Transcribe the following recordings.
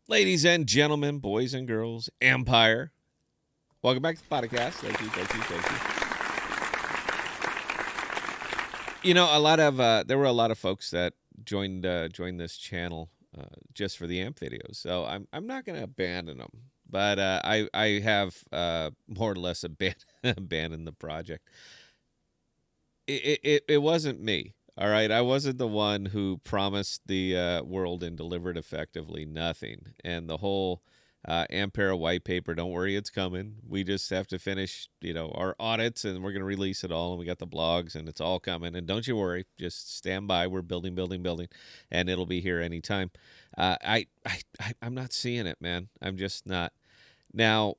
Ladies and gentlemen, boys and girls, Empire. Welcome back to the podcast. Thank you. You know, there were a lot of folks that joined this channel just for the amp videos. So I'm not going to abandon them, but I have more or less abandoned the project. It wasn't me. All right, I wasn't the one who promised the world and delivered effectively nothing. And the whole Ampera white paper, don't worry, it's coming. We just have to finish, our audits, and we're going to release it all. And we got the blogs, and it's all coming. And don't you worry, just stand by. We're building, and it'll be here anytime. I'm not seeing it, man. I'm just not. Now,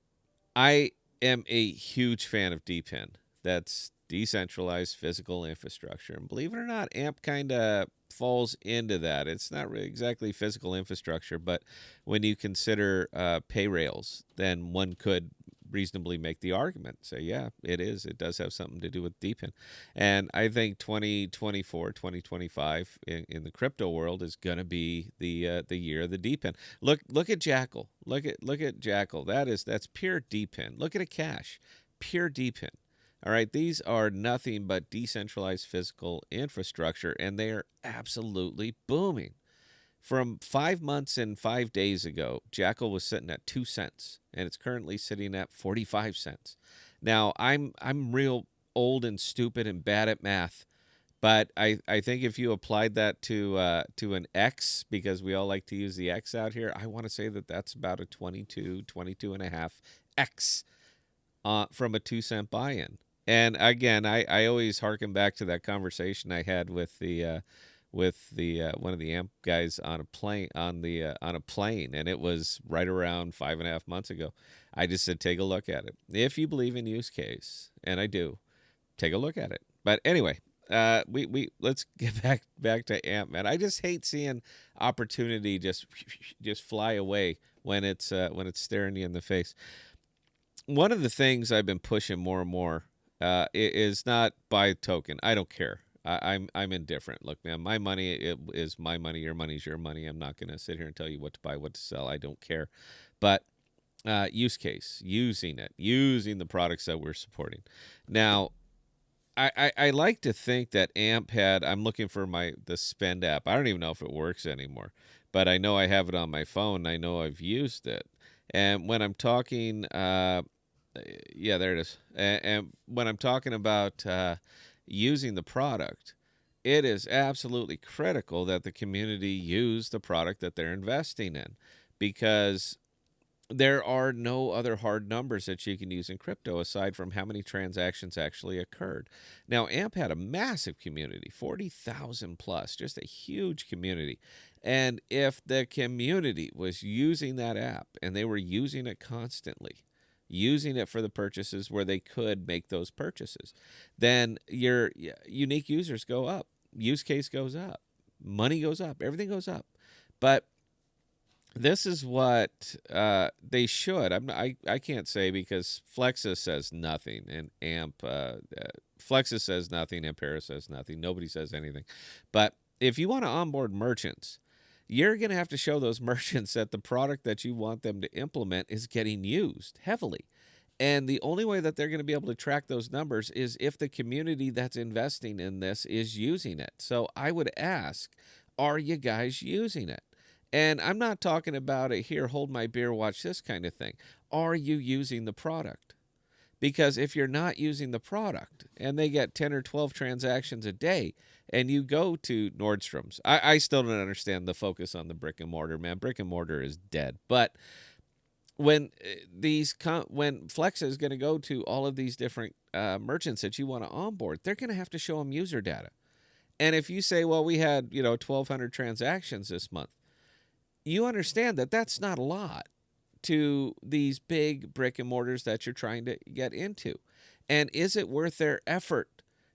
I am a huge fan of DPIN. That's decentralized physical infrastructure. And believe it or not, AMP kind of falls into that. It's not really exactly physical infrastructure, but when you consider pay rails, then one could reasonably make the argument. Say, yeah, it is. It does have something to do with DePIN. And I think 2024, 2025 in the crypto world is going to be the year of the DePIN. Look at Jackal. Look at Jackal. That's pure DePIN. Look at a cache. Pure DePIN. All right, these are nothing but decentralized physical infrastructure, and they are absolutely booming. From 5 months and 5 days ago, Jackal was sitting at 2 cents, and it's currently sitting at 45 cents. Now, I'm real old and stupid and bad at math, but I think if you applied that to an X, because we all like to use the X out here, I want to say that that's about a 22 and a half X from a 2 cent buy-in. And again, I always harken back to that conversation I had with the one of the amp guys on a plane, and it was right around 5.5 months ago. I just said, take a look at it. If you believe in use case, and I do, take a look at it. But anyway, we let's get back to amp, man. I just hate seeing opportunity just fly away when it's staring you in the face. One of the things I've been pushing more and more is not buy a token. I don't care. I'm indifferent. Look, man, my money is my money. Your money's your money. I'm not going to sit here and tell you what to buy, what to sell. I don't care. But use case, using the products that we're supporting. Now, I like to think that AMP had. I'm looking for the Spend app. I don't even know if it works anymore, but I know I have it on my phone. I know I've used it, and when I'm talking, yeah, there it is. And when I'm talking about using the product, it is absolutely critical that the community use the product that they're investing in, because there are no other hard numbers that you can use in crypto aside from how many transactions actually occurred. Now, AMP had a massive community, 40,000 plus, just a huge community. And if the community was using that app and they were using it constantly, using it for the purchases where they could make those purchases, then your unique users go up, use case goes up, money goes up, everything goes up. But this is what they should. I can't say because Flexus says nothing, and Flexus says nothing, Ampera says nothing. Nobody says anything. But if you want to onboard merchants, you're going to have to show those merchants that the product that you want them to implement is getting used heavily. And the only way that they're going to be able to track those numbers is if the community that's investing in this is using it. So I would ask, are you guys using it? And I'm not talking about it here, hold my beer, watch this kind of thing. Are you using the product? Because if you're not using the product and they get 10 or 12 transactions a day and you go to Nordstrom's, I still don't understand the focus on the brick and mortar, man. Brick and mortar is dead. But when when Flex is going to go to all of these different merchants that you want to onboard, they're going to have to show them user data. And if you say, well, we had 1,200 transactions this month, you understand that that's not a lot to these big brick and mortars that you're trying to get into. And is it worth their effort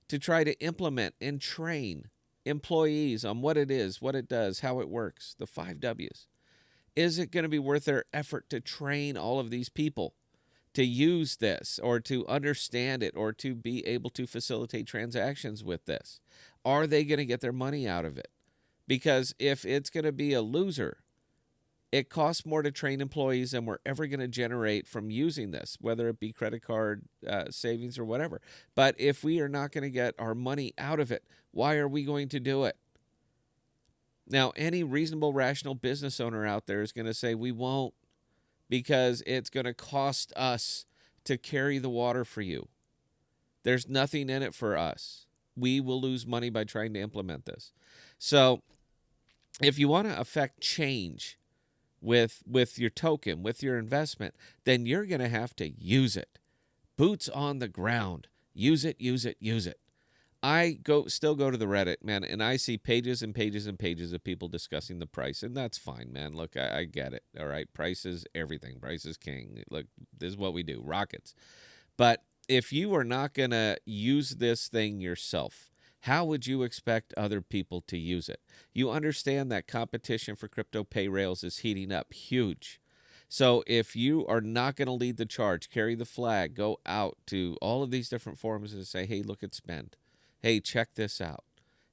to try to implement and train employees on what it is, what it does, how it works, the 5 Ws? Is it going to be worth their effort to train all of these people to use this or to understand it or to be able to facilitate transactions with this? Are they going to get their money out of it? Because if it's going to be a loser, It costs more to train employees than we're ever going to generate from using this, whether it be credit card savings or whatever. But if we are not going to get our money out of it, why are we going to do it? Now, any reasonable, rational business owner out there is going to say we won't, because it's going to cost us to carry the water for you. There's nothing in it for us. We will lose money by trying to implement this. So if you want to affect change with your token, with your investment, then you're going to have to use it. Boots on the ground. Use it, use it, use it. I still go to the Reddit, man, and I see pages and pages and pages of people discussing the price, and that's fine, man. Look, I get it, all right? Price is everything. Price is king. Look, this is what we do, rockets. But if you are not going to use this thing yourself, how would you expect other people to use it? You understand that competition for crypto pay rails is heating up, huge. So if you are not going to lead the charge, carry the flag, go out to all of these different forums and say, hey, look at Spend. Hey, check this out.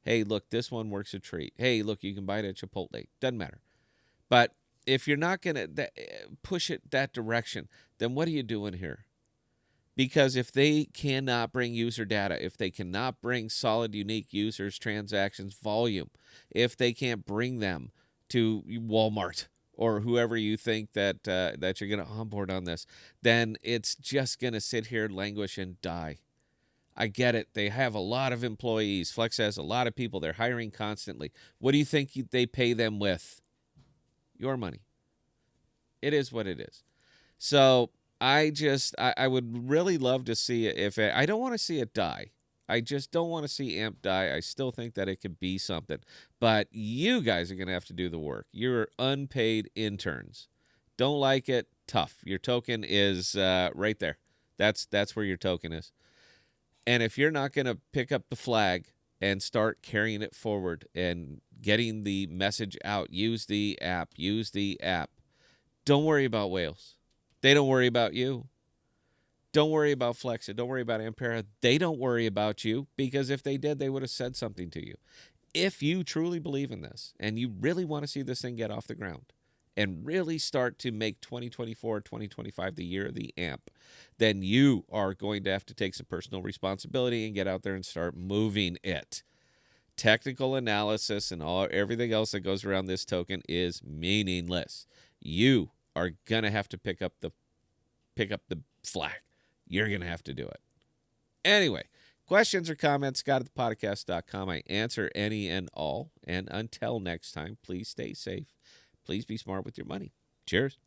Hey, look, this one works a treat. Hey, look, you can buy it at Chipotle. Doesn't matter. But if you're not going to push it that direction, then what are you doing here? Because if they cannot bring user data, if they cannot bring solid, unique users, transactions, volume, if they can't bring them to Walmart or whoever you think that that you're going to onboard on this, then it's just going to sit here, languish, and die. I get it. They have a lot of employees. Flex has a lot of people. They're hiring constantly. What do you think they pay them with? Your money. It is what it is. So I would really love to see it. I don't want to see it die. I just don't want to see AMP die. I still think that it could be something. But you guys are going to have to do the work. You're unpaid interns. Don't like it? Tough. Your token is right there. That's where your token is. And if you're not going to pick up the flag and start carrying it forward and getting the message out, use the app. Don't worry about whales. They don't worry about you. Don't worry about Flex. Don't worry about Ampera. They don't worry about you, because if they did, they would have said something to you. If you truly believe in this and you really want to see this thing get off the ground and really start to make 2024, 2025 the year of the AMP, then you are going to have to take some personal responsibility and get out there and start moving it. Technical analysis and everything else that goes around this token is meaningless. You are going to have to pick up the flag. You're going to have to do it. Anyway, questions or comments, scott@thepodcast.com. I answer any and all. And until next time, please stay safe. Please be smart with your money. Cheers.